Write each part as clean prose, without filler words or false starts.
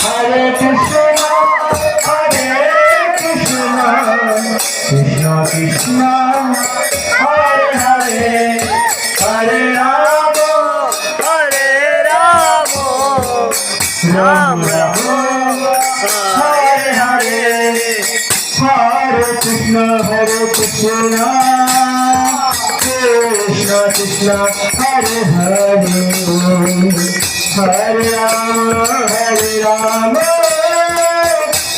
Hare Krishna, Krishna Krishna, Hare Hare, Hare Rama, Ram Rama, Hare Hare, Hare Krishna, Krishna Krishna, Hare Hare, Hare Rama,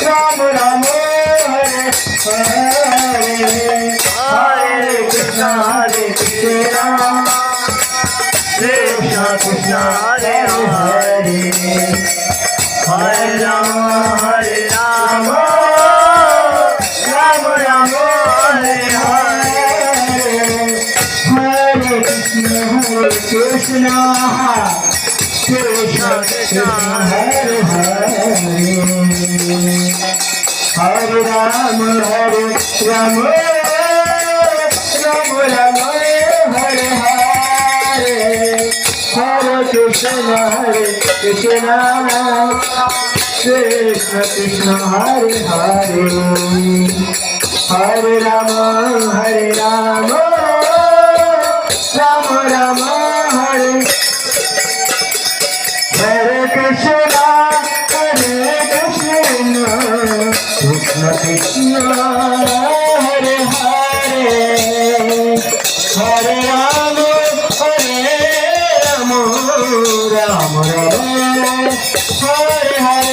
Ram Rama, Hare Hare, Hare Krishna, Krishna Krishna, Hare Hare, Hare Rama, Ram Rama, Hare Hare, Hare Krishna, Krishna Krishna, Hare Hare, Hare Rama, Ram Rama, Hare Hare, Hare Krishna, Krishna Krishna, Hare Hare, Hare Rama, Ram Rama, Hare Hare Krishna, Krishna Krishna, Hare Hare, Hare Rama, Ram Rama, Hare Hare.